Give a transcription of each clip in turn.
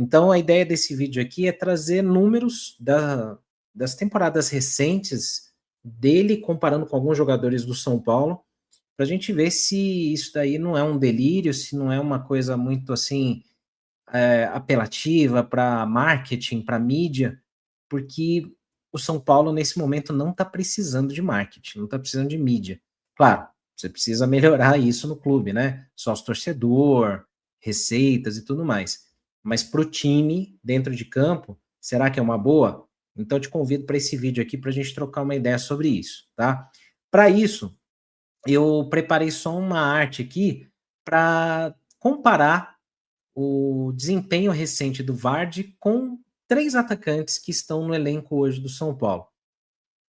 Então, a ideia desse vídeo aqui é trazer números das temporadas recentes dele, comparando com alguns jogadores do São Paulo, para a gente ver se isso daí não é um delírio, se não é uma coisa muito assim apelativa para marketing, para mídia, porque o São Paulo nesse momento não está precisando de marketing, não está precisando de mídia. Claro, você precisa melhorar isso no clube, né? Sócio torcedor, receitas e tudo mais. Mas para o time, dentro de campo, será que é uma boa? Então eu te convido para esse vídeo aqui para a gente trocar uma ideia sobre isso, tá? Para isso, eu preparei só uma arte aqui para comparar o desempenho recente do Vardy com 3 atacantes que estão no elenco hoje do São Paulo.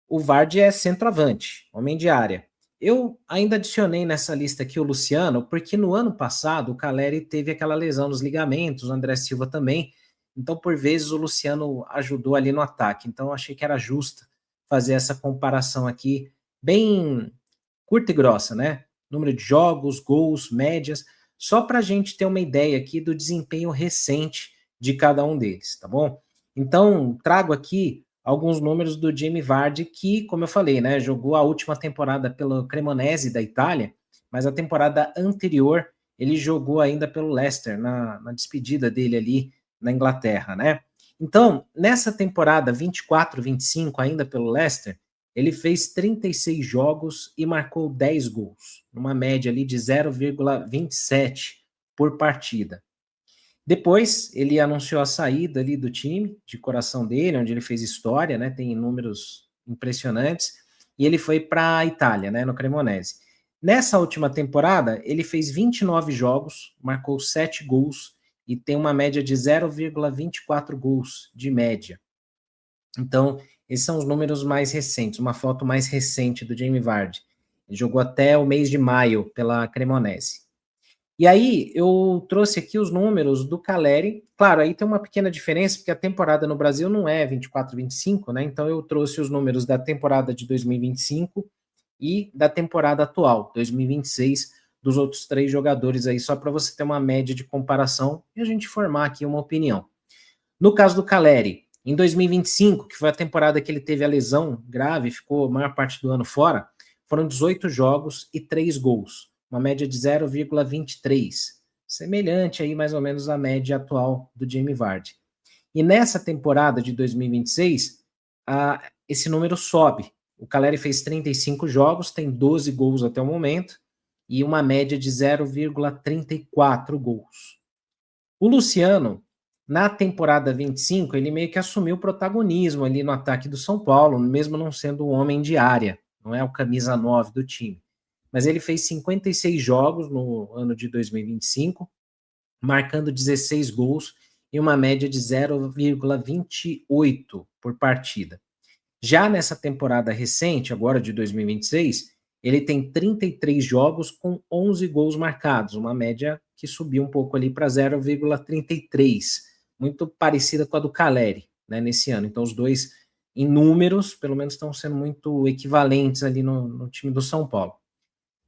O Vardy é centroavante, homem de área. Eu ainda adicionei nessa lista aqui o Luciano, porque no ano passado o Caleri teve aquela lesão nos ligamentos, o André Silva também. Então, por vezes, o Luciano ajudou ali no ataque. Então, eu achei que era justo fazer essa comparação aqui, bem curta e grossa, né? Número de jogos, gols, médias, só para a gente ter uma ideia aqui do desempenho recente de cada um deles, tá bom? Então, trago aqui alguns números do Jamie Vardy, que, como eu falei, né, jogou a última temporada pelo Cremonese da Itália, mas a temporada anterior ele jogou ainda pelo Leicester, na despedida dele ali na Inglaterra, né? Então, nessa temporada 24-25, ainda pelo Leicester, ele fez 36 jogos e marcou 10 gols, numa média ali de 0,27 por partida. Depois, ele anunciou a saída ali do time, de coração dele, onde ele fez história, né? Tem números impressionantes, e ele foi para a Itália, né? No Cremonese. Nessa última temporada, ele fez 29 jogos, marcou 7 gols e tem uma média de 0,24 gols de média. Então, esses são os números mais recentes, uma foto mais recente do Jamie Vardy. Ele jogou até o mês de maio pela Cremonese. E aí, eu trouxe aqui os números do Caleri. Claro, aí tem uma pequena diferença, porque a temporada no Brasil não é 24-25, né? Então, eu trouxe os números da temporada de 2025 e da temporada atual, 2026, dos outros 3 jogadores aí, só para você ter uma média de comparação e a gente formar aqui uma opinião. No caso do Caleri, em 2025, que foi a temporada que ele teve a lesão grave, ficou a maior parte do ano fora, foram 18 jogos e 3 gols, uma média de 0,23, semelhante aí mais ou menos à média atual do Jamie Vardy. E nessa temporada de 2026, esse número sobe. O Caleri fez 35 jogos, tem 12 gols até o momento, e uma média de 0,34 gols. O Luciano, na temporada 25, ele meio que assumiu o protagonismo ali no ataque do São Paulo, mesmo não sendo o homem de área, não é o camisa 9 do time. Mas ele fez 56 jogos no ano de 2025, marcando 16 gols e uma média de 0,28 por partida. Já nessa temporada recente, agora de 2026, ele tem 33 jogos com 11 gols marcados, uma média que subiu um pouco ali para 0,33, muito parecida com a do Caleri, né, nesse ano. Então, os dois, em números, pelo menos estão sendo muito equivalentes ali no time do São Paulo.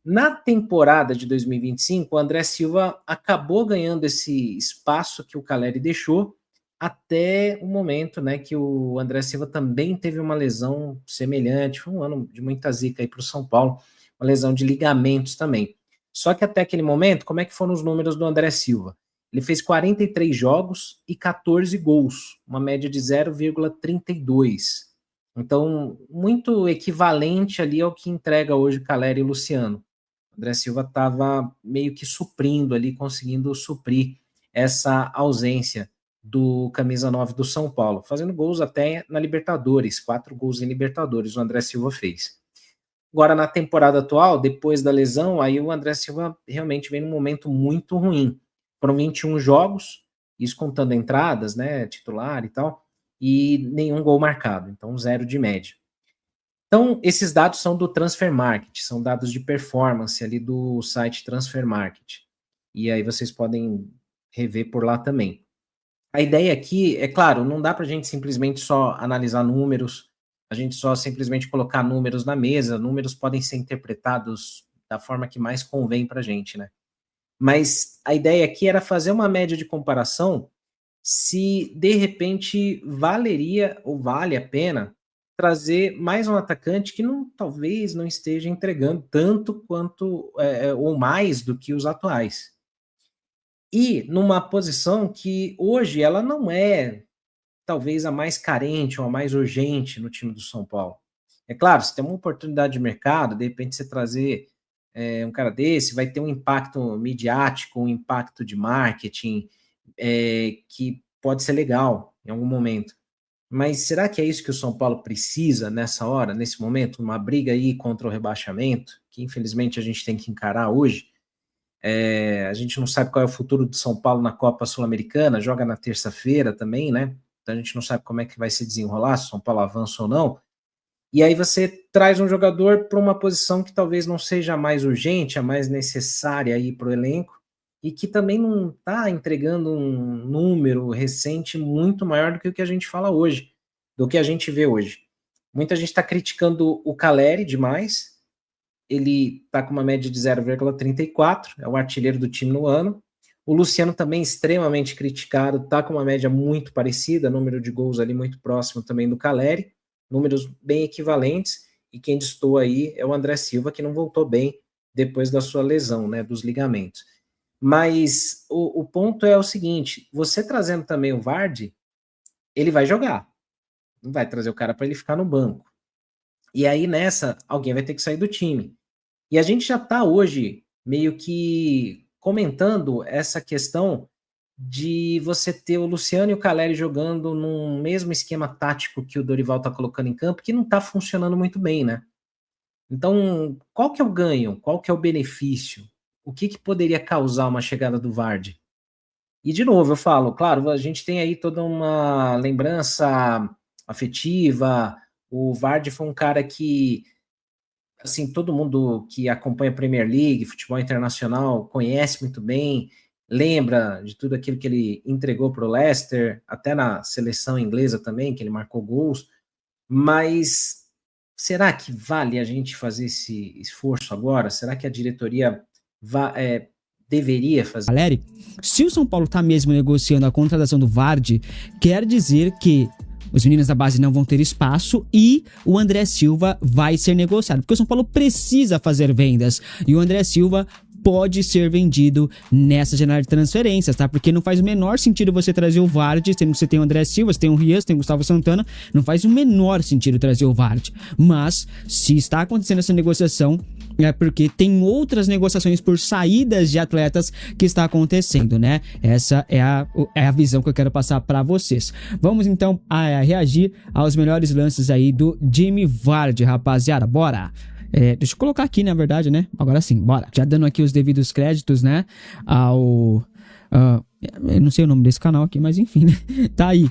Na temporada de 2025, o André Silva acabou ganhando esse espaço que o Caleri deixou, até o momento, né, que o André Silva também teve uma lesão semelhante, foi um ano de muita zica aí para o São Paulo, uma lesão de ligamentos também. Só que até aquele momento, como é que foram os números do André Silva? Ele fez 43 jogos e 14 gols, uma média de 0,32. Então, muito equivalente ali ao que entrega hoje Caleri e Luciano. O André Silva estava meio que suprindo ali, conseguindo suprir essa ausência do camisa 9 do São Paulo, fazendo gols até na Libertadores, 4 gols em Libertadores o André Silva fez. Agora, na temporada atual, depois da lesão, aí o André Silva realmente vem num momento muito ruim. Foram 21 jogos, isso contando entradas, né, titular e tal, e nenhum gol marcado, então 0 de média. Então, esses dados são do Transfer Market, são dados de performance ali do site Transfer Market. E aí vocês podem rever por lá também. A ideia aqui, é claro, não dá para a gente simplesmente só analisar números, a gente só simplesmente colocar números na mesa, números podem ser interpretados da forma que mais convém para a gente, né? Mas a ideia aqui era fazer uma média de comparação se de repente valeria ou vale a pena trazer mais um atacante que talvez não esteja entregando tanto quanto ou mais do que os atuais. E numa posição que hoje ela não é talvez a mais carente ou a mais urgente no time do São Paulo. É claro, se tem uma oportunidade de mercado, de repente você trazer um cara desse, vai ter um impacto midiático, um impacto de marketing, que pode ser legal em algum momento. Mas será que é isso que o São Paulo precisa nessa hora, nesse momento? Uma briga aí contra o rebaixamento, que infelizmente a gente tem que encarar hoje. A gente não sabe qual é o futuro do São Paulo na Copa Sul-Americana, joga na terça-feira também, né? Então a gente não sabe como é que vai se desenrolar, se o São Paulo avança ou não. E aí você traz um jogador para uma posição que talvez não seja a mais urgente, a mais necessária aí para o elenco, e que também não está entregando um número recente muito maior do que o que a gente fala hoje, do que a gente vê hoje. Muita gente está criticando o Caleri demais, ele está com uma média de 0,34, é o artilheiro do time no ano. O Luciano também extremamente criticado, está com uma média muito parecida, número de gols ali muito próximo também do Caleri, números bem equivalentes, e quem destoa aí é o André Silva, que não voltou bem depois da sua lesão, né, dos ligamentos. Mas o ponto é o seguinte, você trazendo também o Vardy, ele vai jogar, não vai trazer o cara para ele ficar no banco. E aí nessa, alguém vai ter que sair do time. E a gente já está hoje meio que comentando essa questão de você ter o Luciano e o Caleri jogando num mesmo esquema tático que o Dorival está colocando em campo, que não está funcionando muito bem, né? Então, qual que é o ganho? Qual que é o benefício? O que poderia causar uma chegada do Vardy? E, de novo, eu falo, claro, a gente tem aí toda uma lembrança afetiva. O Vardy foi um cara que, assim, todo mundo que acompanha a Premier League, futebol internacional, conhece muito bem, lembra de tudo aquilo que ele entregou para o Leicester, até na seleção inglesa também, que ele marcou gols. Mas será que vale a gente fazer esse esforço agora? Será que a diretoria deveria fazer? Valério, se o São Paulo está mesmo negociando a contratação do Vardy, quer dizer que os meninos da base não vão ter espaço e o André Silva vai ser negociado, porque o São Paulo precisa fazer vendas e o André Silva pode ser vendido nessa janela de transferências, tá? Porque não faz o menor sentido você trazer o Vardy, sendo que você tem o André Silva, você tem o Rias, você tem o Gustavo Santana, não faz o menor sentido trazer o Vardy. Mas, se está acontecendo essa negociação, é porque tem outras negociações por saídas de atletas que está acontecendo, né? Essa é a visão que eu quero passar para vocês. Vamos então reagir aos melhores lances aí do Jimmy Vardy, rapaziada. Bora! Deixa eu colocar aqui, na verdade, né? Agora sim, bora. Já dando aqui os devidos créditos, né? Eu não sei o nome desse canal aqui, mas enfim, né? Tá aí.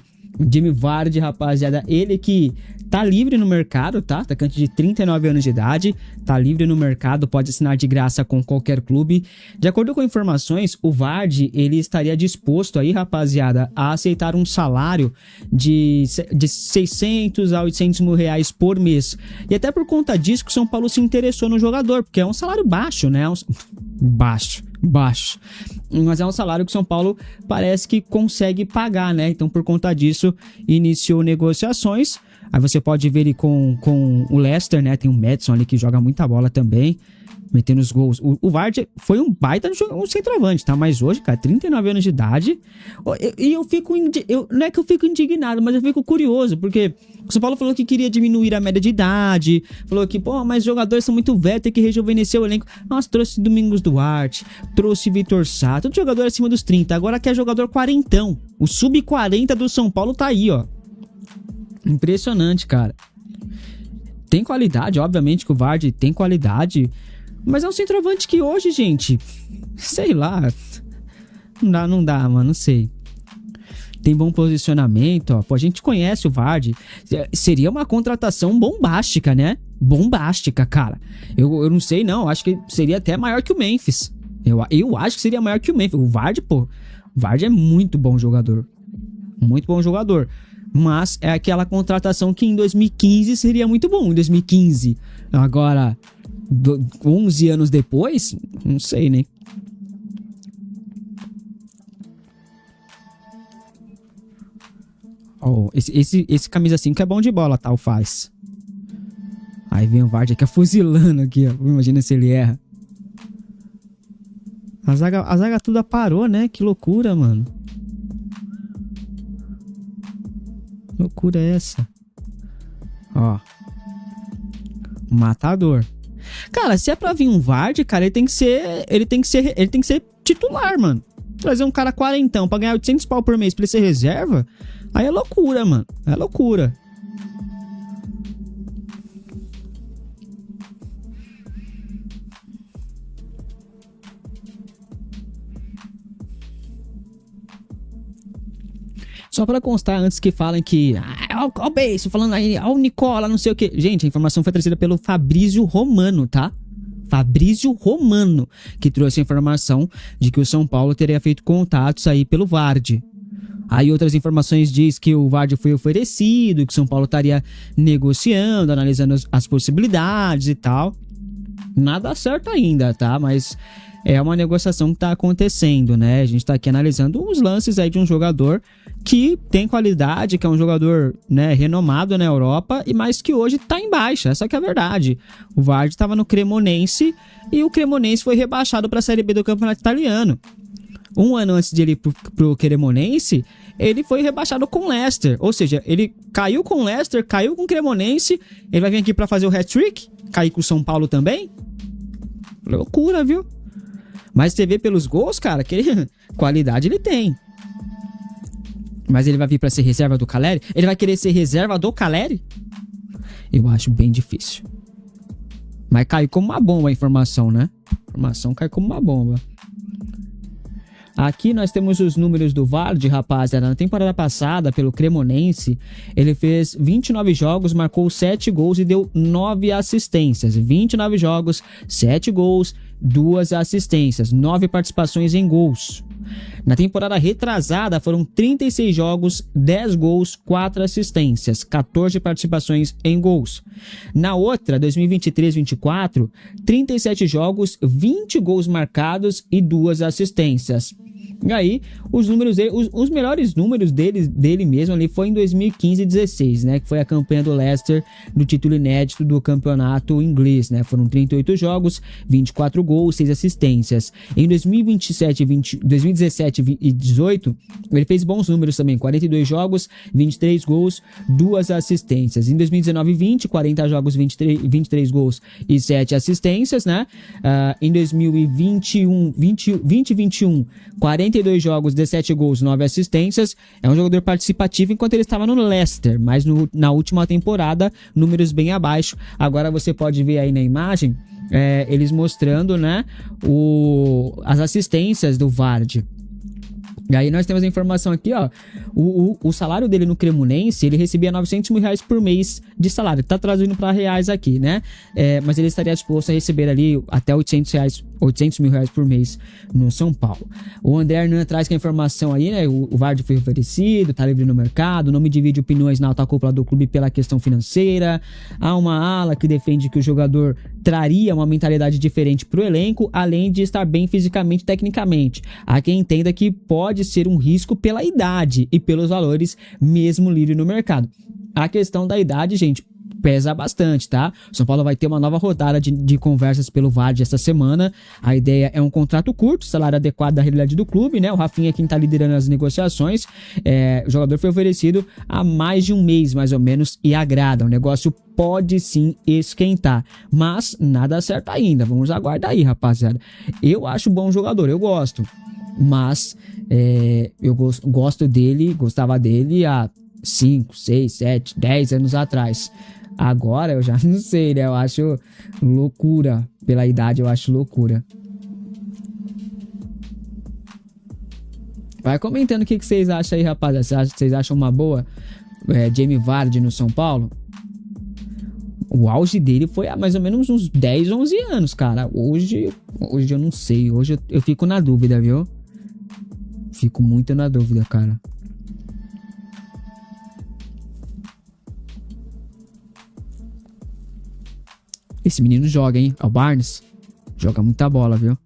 Jimmy Vardy, rapaziada, ele que tá livre no mercado, tá? Atacante de 39 anos de idade, tá livre no mercado, pode assinar de graça com qualquer clube. De acordo com informações, o Vardy, ele estaria disposto aí, rapaziada, a aceitar um salário de 600 a 800 mil reais por mês. E até por conta disso que o São Paulo se interessou no jogador, porque é um salário baixo, né? Baixo. Mas é um salário que o São Paulo parece que consegue pagar, né? Então, por conta disso, iniciou negociações. Aí você pode ver ele com o Leicester, né? Tem o Madison ali que joga muita bola também, metendo os gols. O Vardy foi um baita um centroavante, tá? Mas hoje, cara, 39 anos de idade. E eu fico... não é que eu fico indignado, mas eu fico curioso, porque o São Paulo falou que queria diminuir a média de idade, falou que, mas os jogadores são muito velhos, tem que rejuvenescer o elenco. Nossa, trouxe Domingos Duarte, trouxe Vitor Sá, todo jogador acima dos 30. Agora quer jogador quarentão. O sub-40 do São Paulo tá aí, ó. Impressionante, cara. Tem qualidade, obviamente que o Vardy tem qualidade, mas é um centroavante que hoje, gente, sei lá, não dá, mano, não sei. Tem bom posicionamento, ó. Pô, a gente conhece o Vardy. Seria uma contratação bombástica, né? Bombástica, cara. Eu não sei, não. Acho que seria até maior que o Memphis. Eu acho que seria maior que o Memphis. O Vardy é muito bom jogador. Muito bom jogador. Mas é aquela contratação que em 2015 seria muito bom. Em 2015. Agora, 11 anos depois, não sei, né? Oh, esse camisa 5 é bom de bola, tá? O faz. Aí vem o Vardy aqui fuzilando aqui, ó. Imagina se ele erra. A zaga toda parou, né? Que loucura, mano. Que loucura é essa? Ó. Matador. Cara, se é pra vir um Vardy, cara, ele tem que ser titular, mano. Trazer um cara quarentão pra ganhar 800 pau por mês pra ele ser reserva, aí é loucura, mano. É loucura. Só pra constar, antes que falem que... Ó o Beiço falando aí, ó o Nicola, não sei o que. Gente, a informação foi trazida pelo Fabrício Romano, tá? Fabrício Romano, que trouxe a informação de que o São Paulo teria feito contatos aí pelo Vardy. Aí outras informações diz que o Vardy foi oferecido, que o São Paulo estaria negociando, analisando as possibilidades e tal. Nada certo ainda, tá? Mas é uma negociação que tá acontecendo, né? A gente tá aqui analisando os lances aí de um jogador que tem qualidade, que é um jogador, né, renomado na Europa, mas que hoje tá em baixa, essa que é a verdade. O Vardy tava no Cremonense e o Cremonense foi rebaixado para a Série B do Campeonato Italiano. Um ano antes de ele ir pro Cremonense, ele foi rebaixado com o Leicester, ou seja, ele caiu com o Leicester, caiu com o Cremonense, ele vai vir aqui para fazer o hat-trick, cair com o São Paulo também? Loucura, viu? Mas você vê pelos gols, cara, que qualidade ele tem. Mas ele vai vir pra ser reserva do Caleri? Ele vai querer ser reserva do Caleri? Eu acho bem difícil. Mas cai como uma bomba a informação, né? A informação cai como uma bomba. Aqui nós temos os números do Vardy, rapaziada. Na temporada passada, pelo Cremonense, ele fez 29 jogos, marcou 7 gols e deu 9 assistências. 29 jogos, 7 gols, 2 assistências, 9 participações em gols. Na temporada retrasada foram 36 jogos, 10 gols, 4 assistências, 14 participações em gols. Na outra, 2023-24, 37 jogos, 20 gols marcados e 2 assistências. E aí, os números dele, os melhores números dele mesmo ali foi em 2015-16, né? Que foi a campanha do Leicester do título inédito do campeonato inglês, né? Foram 38 jogos, 24 gols, 6 assistências. Em 2017 e 18, ele fez bons números também, 42 jogos, 23 gols, 2 assistências. Em 2019 e 20, 40 jogos, 23 gols e 7 assistências, né? Em 2021, 2021, 42 jogos, 17 gols, 9 assistências. É um jogador participativo enquanto ele estava no Leicester, mas na última temporada, números bem abaixo. Agora você pode ver aí na imagem, eles mostrando, né, as assistências do Vardy. E aí nós temos a informação aqui, ó. O salário dele no Cremonense, ele recebia 900 mil reais por mês de salário. Tá traduzindo para reais aqui, né? Mas ele estaria disposto a receber ali até 800 mil reais por mês no São Paulo. O André Hernan traz com a informação aí, né? O Vardy foi oferecido, tá livre no mercado, não me divide opiniões na alta cúpula do clube pela questão financeira. Há uma ala que defende que o jogador traria uma mentalidade diferente pro elenco, além de estar bem fisicamente e tecnicamente. Há quem entenda que pode ser um risco pela idade e pelos valores mesmo livre no mercado. A questão da idade, gente, pesa bastante, tá? O São Paulo vai ter uma nova rodada de conversas pelo Vardy essa semana. A ideia é um contrato curto, salário adequado da realidade do clube, né? O Rafinha é quem tá liderando as negociações. O jogador foi oferecido há mais de um mês, mais ou menos, e agrada. O negócio pode sim esquentar, mas nada certo ainda. Vamos aguardar aí, rapaziada. Eu acho bom jogador, eu gosto. Mas eu gosto dele, gostava dele há 5, 6, 7, 10 anos atrás. Agora eu já não sei, né? Eu acho loucura. Pela idade eu acho loucura. Vai comentando o que vocês acham aí, rapaziada. Vocês acham uma boa Jamie Vardy no São Paulo? O auge dele foi há mais ou menos uns 10, 11 anos, cara. Hoje eu não sei. Hoje eu fico na dúvida, viu? Fico muito na dúvida, cara. Esse menino joga, hein? É o Barnes. Joga muita bola, viu?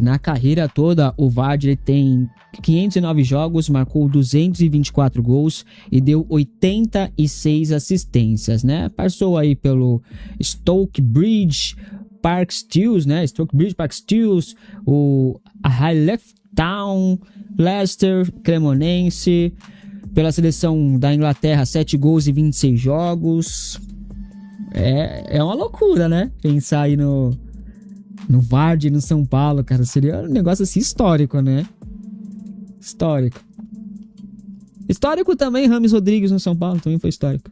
Na carreira toda, o Vardy tem 509 jogos, marcou 224 gols e deu 86 assistências, né? Passou aí pelo Stoke Bridge Park Steels, né? Stoke Bridge Park Steels, o Highclere Town, Leicester, Cremonense, pela seleção da Inglaterra, 7 gols e 26 jogos. É uma loucura, né? Pensar aí no Vardy, no São Paulo, cara, seria um negócio assim histórico, né? Histórico. Histórico também, Rames Rodrigues no São Paulo, também foi histórico.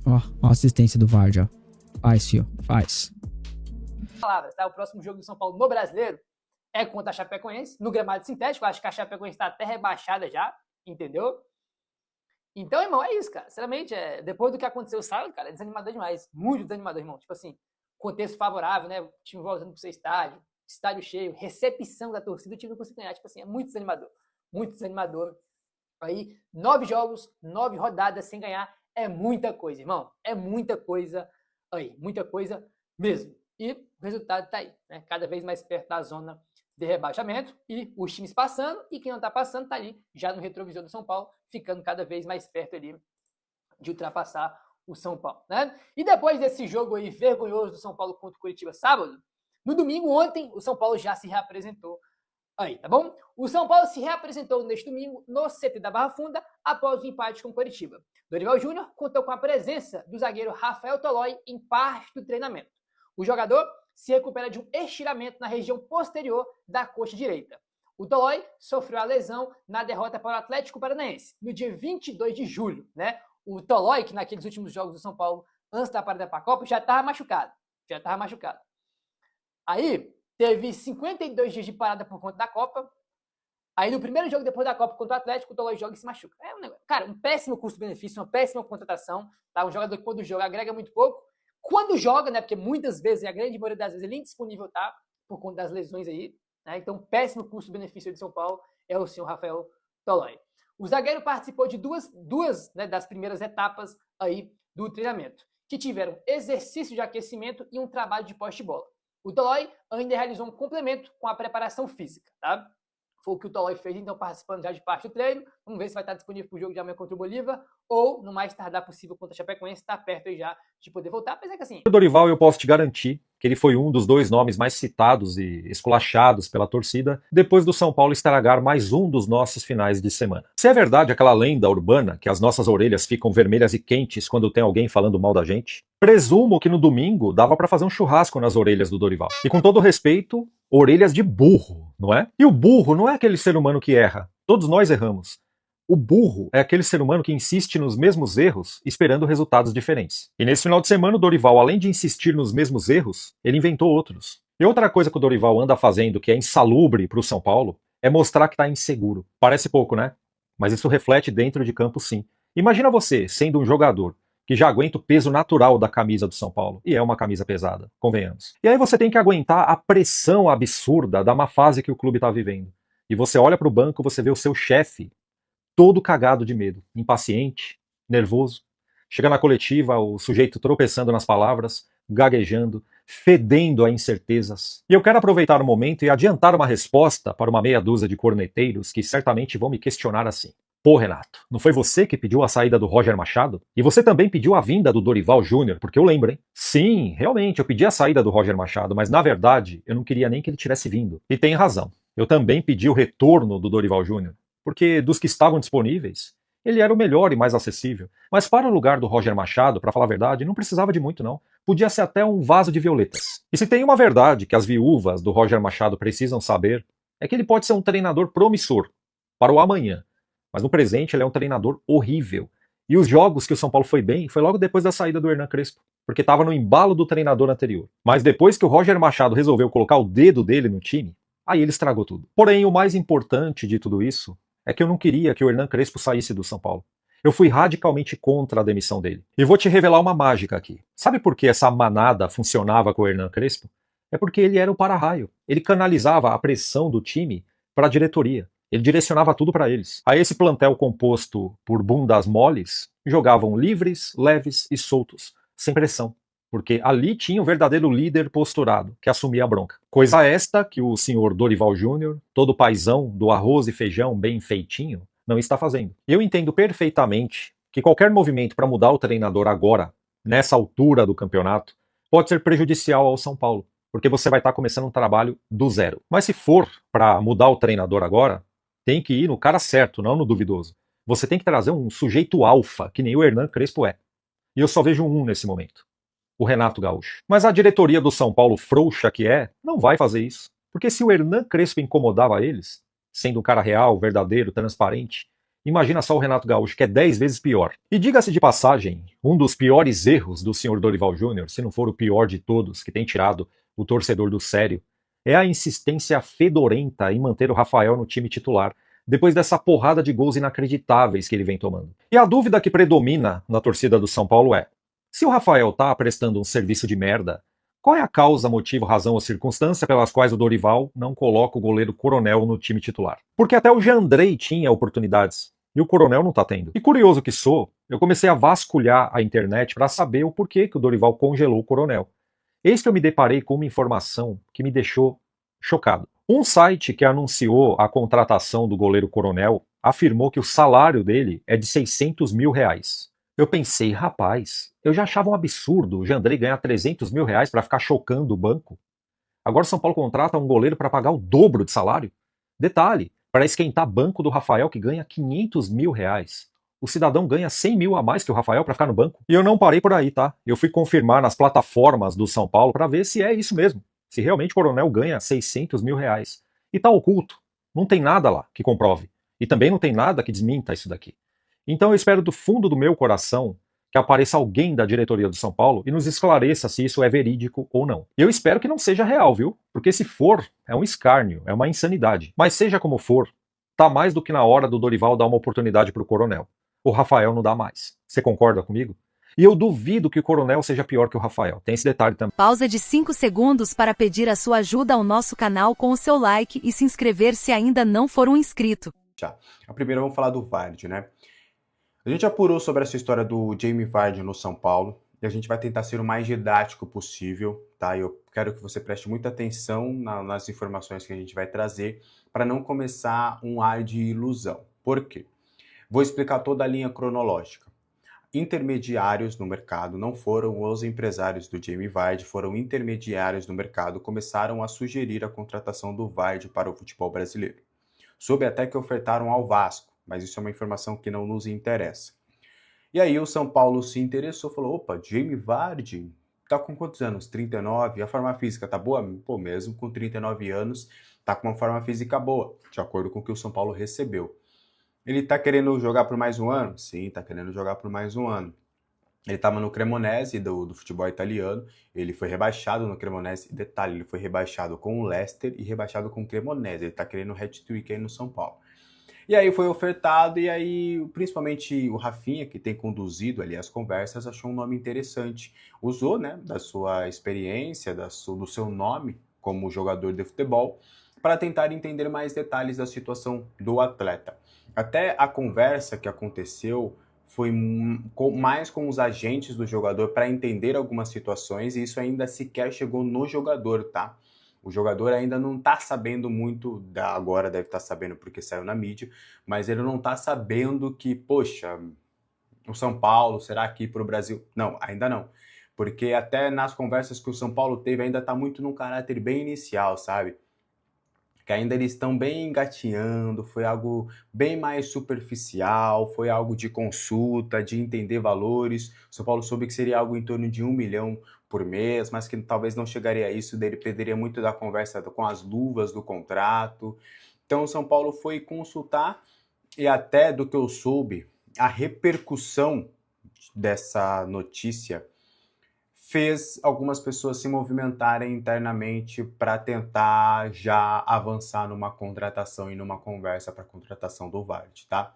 Ó a assistência do Vardy, ó. Faz, fio, faz. Palavras, tá? O próximo jogo do São Paulo no Brasileiro é contra a Chapecoense, no gramado sintético. Acho que a Chapecoense está até rebaixada já, entendeu? Então, irmão, é isso, cara. Sinceramente, depois do que aconteceu sábado, cara, é desanimador demais. Muito desanimador, irmão. Tipo assim, contexto favorável, né? O time voltando pro seu estádio, estádio cheio, recepção da torcida, o time não conseguiu ganhar. Tipo assim, é muito desanimador. Muito desanimador. Aí, 9 jogos, 9 rodadas sem ganhar. É muita coisa, irmão. É muita coisa aí. Muita coisa mesmo. E o resultado tá aí, né? Cada vez mais perto da zona de rebaixamento. E os times passando. E quem não tá passando tá ali, já no retrovisor do São Paulo, ficando cada vez mais perto ali de ultrapassar o São Paulo, né? E depois desse jogo aí vergonhoso do São Paulo contra o Coritiba sábado, no domingo, ontem, o São Paulo já se reapresentou aí, tá bom? O São Paulo se reapresentou neste domingo no CT da Barra Funda após o empate com o Coritiba. Dorival Júnior contou com a presença do zagueiro Rafael Tolói em parte do treinamento. O jogador se recupera de um estiramento na região posterior da coxa direita. O Tolói sofreu a lesão na derrota para o Atlético Paranaense, no dia 22 de julho, né? O Tolói, que naqueles últimos jogos do São Paulo, antes da parada para a Copa, já estava machucado. Aí, teve 52 dias de parada por conta da Copa. Aí, no primeiro jogo depois da Copa contra o Atlético, o Tolói joga e se machuca. É um negócio, cara, um péssimo custo-benefício, uma péssima contratação. Tá? Um jogador que, quando joga, agrega muito pouco. Quando joga, né? Porque muitas vezes, a grande maioria das vezes, ele é indisponível, tá? Por conta das lesões aí. Né? Então, péssimo custo-benefício de São Paulo é o senhor Rafael Tolói. O zagueiro participou de duas né, das primeiras etapas aí do treinamento, que tiveram exercício de aquecimento e um trabalho de poste de bola. O Tolói ainda realizou um complemento com a preparação física, tá? Foi o que o Tolói fez, então, participando já de parte do treino. Vamos ver se vai estar disponível para o jogo de amanhã contra o Bolívar, ou, no mais tardar possível, contra a Chapecoense, está perto aí já de poder voltar. Apesar que, assim... O Dorival, eu posso te garantir que ele foi um dos 2 nomes mais citados e esculachados pela torcida, depois do São Paulo estragar mais um dos nossos finais de semana. Se é verdade aquela lenda urbana, que as nossas orelhas ficam vermelhas e quentes quando tem alguém falando mal da gente, presumo que no domingo dava para fazer um churrasco nas orelhas do Dorival. E com todo respeito, orelhas de burro, não é? E o burro não é aquele ser humano que erra. Todos nós erramos. O burro é aquele ser humano que insiste nos mesmos erros, esperando resultados diferentes. E nesse final de semana, o Dorival, além de insistir nos mesmos erros, ele inventou outros. E outra coisa que o Dorival anda fazendo que é insalubre para o São Paulo é mostrar que está inseguro. Parece pouco, né? Mas isso reflete dentro de campo, sim. Imagina você sendo um jogador que já aguenta o peso natural da camisa do São Paulo. E é uma camisa pesada, convenhamos. E aí você tem que aguentar a pressão absurda da má fase que o clube está vivendo. E você olha para o banco, você vê o seu chefe todo cagado de medo, impaciente, nervoso. Chega na coletiva, o sujeito tropeçando nas palavras, gaguejando, fedendo a incertezas. E eu quero aproveitar o momento e adiantar uma resposta para uma meia dúzia de corneteiros que certamente vão me questionar assim. Pô, Renato, não foi você que pediu a saída do Roger Machado? E você também pediu a vinda do Dorival Júnior, porque eu lembro, hein? Sim, realmente, eu pedi a saída do Roger Machado, mas na verdade eu não queria nem que ele tivesse vindo. E tem razão. Eu também pedi o retorno do Dorival Júnior, porque dos que estavam disponíveis, ele era o melhor e mais acessível. Mas para o lugar do Roger Machado, para falar a verdade, não precisava de muito não. Podia ser até um vaso de violetas. E se tem uma verdade que as viúvas do Roger Machado precisam saber, é que ele pode ser um treinador promissor para o amanhã. Mas no presente ele é um treinador horrível. E os jogos que o São Paulo foi bem, foi logo depois da saída do Hernan Crespo, porque estava no embalo do treinador anterior. Mas depois que o Roger Machado resolveu colocar o dedo dele no time, aí ele estragou tudo. Porém, o mais importante de tudo isso é que eu não queria que o Hernan Crespo saísse do São Paulo. Eu fui radicalmente contra a demissão dele. E vou te revelar uma mágica aqui. Sabe por que essa manada funcionava com o Hernan Crespo? É porque ele era o para-raio. Ele canalizava a pressão do time para a diretoria. Ele direcionava tudo para eles. Aí esse plantel composto por bundas moles jogavam livres, leves e soltos, sem pressão. Porque ali tinha o verdadeiro líder posturado, que assumia a bronca. Coisa esta que o senhor Dorival Júnior, todo paizão do arroz e feijão bem feitinho, não está fazendo. Eu entendo perfeitamente que qualquer movimento para mudar o treinador agora, nessa altura do campeonato, pode ser prejudicial ao São Paulo, porque você vai estar começando um trabalho do zero. Mas se for para mudar o treinador agora, tem que ir no cara certo, não no duvidoso. Você tem que trazer um sujeito alfa, que nem o Hernan Crespo é. E eu só vejo um nesse momento. O Renato Gaúcho. Mas a diretoria do São Paulo, frouxa que é, não vai fazer isso. Porque se o Hernan Crespo incomodava eles, sendo um cara real, verdadeiro, transparente, imagina só o Renato Gaúcho, que é 10 vezes pior. E diga-se de passagem, um dos piores erros do senhor Dorival Júnior, se não for o pior de todos, que tem tirado o torcedor do sério, é a insistência fedorenta em manter o Rafael no time titular, depois dessa porrada de gols inacreditáveis que ele vem tomando. E a dúvida que predomina na torcida do São Paulo é: se o Rafael tá prestando um serviço de merda, qual é a causa, motivo, razão ou circunstância pelas quais o Dorival não coloca o goleiro Coronel no time titular? Porque até o Jandrei tinha oportunidades, e o Coronel não tá tendo. E curioso que sou, eu comecei a vasculhar a internet para saber o porquê que o Dorival congelou o Coronel. Eis que eu me deparei com uma informação que me deixou chocado. Um site que anunciou a contratação do goleiro Coronel afirmou que o salário dele é de R$600 mil. Eu pensei, rapaz, eu já achava um absurdo o Jandrei ganhar R$300 mil para ficar chocando o banco. Agora o São Paulo contrata um goleiro para pagar o dobro de salário. Detalhe, para esquentar banco do Rafael, que ganha R$500 mil. O cidadão ganha 100 mil a mais que o Rafael para ficar no banco. E eu não parei por aí, tá? Eu fui confirmar nas plataformas do São Paulo para ver se é isso mesmo. Se realmente o Coronel ganha R$600 mil. E tá oculto. Não tem nada lá que comprove. E também não tem nada que desminta isso daqui. Então eu espero do fundo do meu coração que apareça alguém da diretoria do São Paulo e nos esclareça se isso é verídico ou não. E eu espero que não seja real, viu? Porque se for, é um escárnio, é uma insanidade. Mas seja como for, tá mais do que na hora do Dorival dar uma oportunidade pro Coronel. O Rafael não dá mais. Você concorda comigo? E eu duvido que o Coronel seja pior que o Rafael. Tem esse detalhe também. Pausa de 5 segundos para pedir a sua ajuda ao nosso canal com o seu like e se inscrever se ainda não for um inscrito. Já. A primeira vamos falar do Vardy, né? A gente apurou sobre essa história do Jamie Vardy no São Paulo e a gente vai tentar ser o mais didático possível, tá? Eu quero que você preste muita atenção nas informações que a gente vai trazer para não começar um ar de ilusão. Por quê? Vou explicar toda a linha cronológica. Intermediários no mercado, não foram os empresários do Jamie Vardy, foram intermediários no mercado, começaram a sugerir a contratação do Vardy para o futebol brasileiro. Soube até que ofertaram ao Vasco, mas isso é uma informação que não nos interessa. E aí o São Paulo se interessou, falou, opa, Jamie Vardy tá com quantos anos? 39, a forma física tá boa? Pô, mesmo com 39 anos, tá com uma forma física boa, de acordo com o que o São Paulo recebeu. Ele tá querendo jogar por mais um ano? Sim, tá querendo jogar por mais um ano. Ele estava no Cremonese do futebol italiano, ele foi rebaixado no Cremonese, detalhe, ele foi rebaixado com o Leicester e rebaixado com o Cremonese, ele tá querendo hat-trick aí no São Paulo. E aí foi ofertado, e aí principalmente o Rafinha, que tem conduzido ali as conversas, achou um nome interessante. Usou, né, da sua experiência, do seu nome como jogador de futebol, para tentar entender mais detalhes da situação do atleta. Até a conversa que aconteceu foi mais com os agentes do jogador para entender algumas situações, e isso ainda sequer chegou no jogador, tá? O jogador ainda não tá sabendo muito, agora deve estar sabendo porque saiu na mídia, mas ele não tá sabendo que, poxa, o São Paulo será aqui pro Brasil? Não, ainda não. Porque até nas conversas que o São Paulo teve ainda tá muito num caráter bem inicial, sabe? Que ainda eles estão bem engatinhando, foi algo bem mais superficial, foi algo de consulta, de entender valores. O São Paulo soube que seria algo em torno de 1 milhão por mês, mas que talvez não chegaria a isso, daí perderia muito da conversa com as luvas do contrato. Então o São Paulo foi consultar e até do que eu soube, a repercussão dessa notícia fez algumas pessoas se movimentarem internamente para tentar já avançar numa contratação e numa conversa para a contratação do Vardy, tá?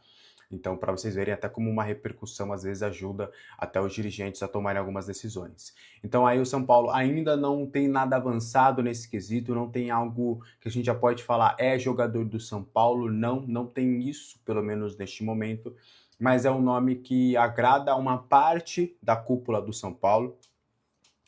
Então, para vocês verem até como uma repercussão às vezes ajuda até os dirigentes a tomarem algumas decisões. Então aí o São Paulo ainda não tem nada avançado nesse quesito, não tem algo que a gente já pode falar, é jogador do São Paulo, não tem isso, pelo menos neste momento, mas é um nome que agrada a uma parte da cúpula do São Paulo.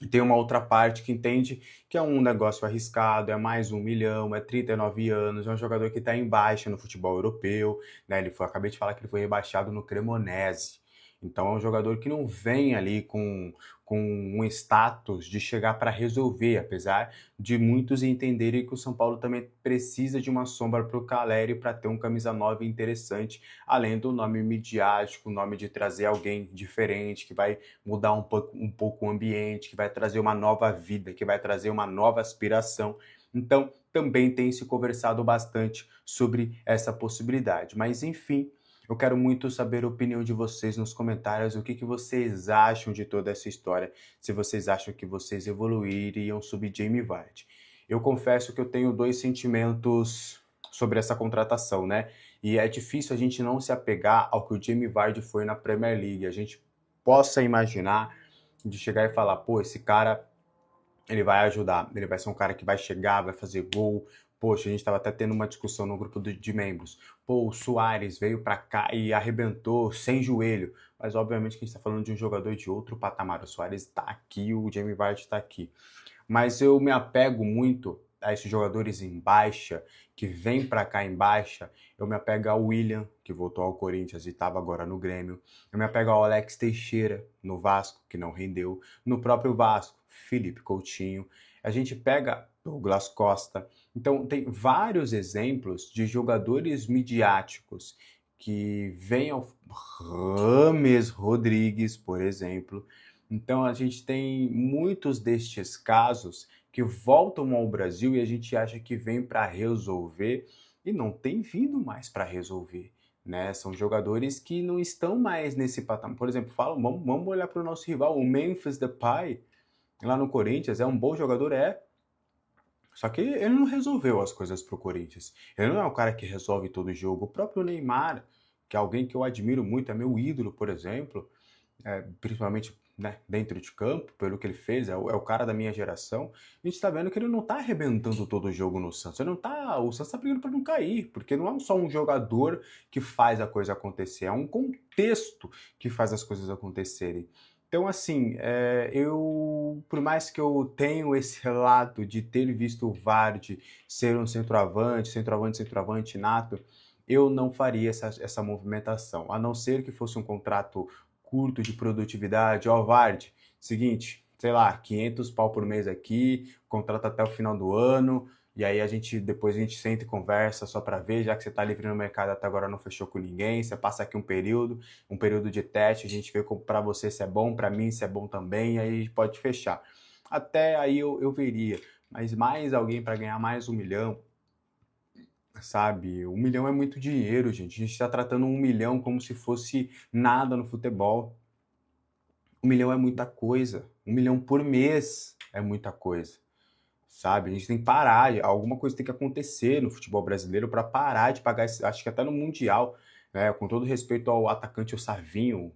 E tem uma outra parte que entende que é um negócio arriscado, é mais 1 milhão, é 39 anos, é um jogador que está em baixa no futebol europeu, né? Acabei de falar que ele foi rebaixado no Cremonese. Então é um jogador que não vem ali com um status de chegar para resolver, apesar de muitos entenderem que o São Paulo também precisa de uma sombra para o Caleri para ter um camisa 9 interessante, além do nome midiático, o nome de trazer alguém diferente, que vai mudar um pouco o ambiente, que vai trazer uma nova vida, que vai trazer uma nova aspiração. Então, também tem se conversado bastante sobre essa possibilidade. Mas, enfim, eu quero muito saber a opinião de vocês nos comentários, o que vocês acham de toda essa história, se vocês acham que vocês evoluiriam sob Jamie Vardy. Eu confesso que eu tenho 2 sentimentos sobre essa contratação, né? E é difícil a gente não se apegar ao que o Jamie Vardy foi na Premier League. A gente possa imaginar de chegar e falar, pô, esse cara, ele vai ajudar, ele vai ser um cara que vai chegar, vai fazer gol. Poxa, a gente estava até tendo uma discussão no grupo de membros. Pô, o Suárez veio para cá e arrebentou sem joelho. Mas, obviamente, que a gente está falando de um jogador de outro patamar. O Suárez está aqui, o Jamie Vardy está aqui. Mas eu me apego muito a esses jogadores em baixa, que vêm para cá em baixa. Eu me apego ao William, que voltou ao Corinthians e estava agora no Grêmio. Eu me apego ao Alex Teixeira, no Vasco, que não rendeu. No próprio Vasco, Felipe Coutinho. A gente pega Douglas Costa. Então, tem vários exemplos de jogadores midiáticos que vêm ao Rames Rodrigues, por exemplo. Então, a gente tem muitos destes casos que voltam ao Brasil e a gente acha que vem para resolver e não tem vindo mais para resolver, né? São jogadores que não estão mais nesse patamar. Por exemplo, vamos olhar para o nosso rival, o Memphis Depay, lá no Corinthians, é um bom jogador, é. Só que ele não resolveu as coisas pro Corinthians. Ele não é o cara que resolve todo o jogo. O próprio Neymar, que é alguém que eu admiro muito, é meu ídolo, por exemplo, principalmente, né, dentro de campo, pelo que ele fez, é o cara da minha geração. A gente tá vendo que ele não tá arrebentando todo o jogo no Santos. O Santos tá brigando para não cair, porque não é só um jogador que faz a coisa acontecer, é um contexto que faz as coisas acontecerem. Então, assim, por mais que eu tenha esse relato de ter visto o Vardy ser um centroavante nato, eu não faria essa movimentação, a não ser que fosse um contrato curto de produtividade. Ó, Vardy, seguinte, sei lá, 500 pau por mês aqui, contrato até o final do ano, e aí depois a gente senta e conversa só para ver, já que você está livre no mercado até agora não fechou com ninguém, você passa aqui um período de teste, a gente vê para você se é bom, para mim se é bom também, e aí a gente pode fechar. Até aí eu veria, mas mais alguém para ganhar mais 1 milhão, sabe? 1 milhão é muito dinheiro, gente. A gente está tratando 1 milhão como se fosse nada no futebol. 1 milhão é muita coisa. 1 milhão por mês é muita coisa. Sabe? A gente tem que parar, alguma coisa tem que acontecer no futebol brasileiro para parar de pagar, acho que até no Mundial, né? Com todo respeito ao atacante, o Savinho,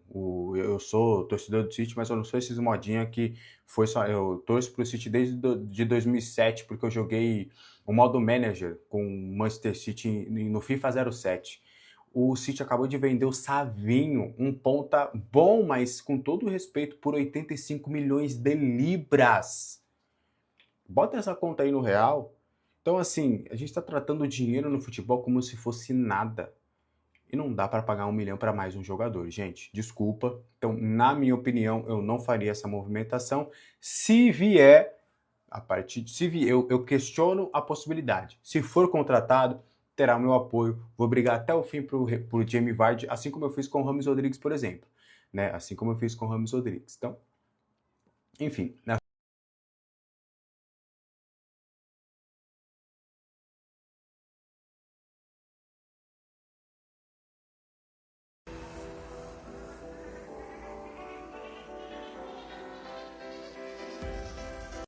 eu sou torcedor do City, mas eu não sou esses modinha que foi só, eu torço pro City desde de 2007, porque eu joguei o modo manager com o Manchester City no FIFA 07. O City acabou de vender o Savinho, um ponta bom, mas com todo respeito, por 85 milhões de libras. Bota essa conta aí no real. Então, assim, a gente está tratando o dinheiro no futebol como se fosse nada. E não dá para pagar 1 milhão para mais um jogador, gente. Desculpa. Então, na minha opinião, eu não faria essa movimentação. Se vier, eu questiono a possibilidade. Se for contratado, terá o meu apoio. Vou brigar até o fim pro Jamie Vardy, assim como eu fiz com o Rames Rodrigues, por exemplo. Né? Assim como eu fiz com o Rames Rodrigues. Então, enfim,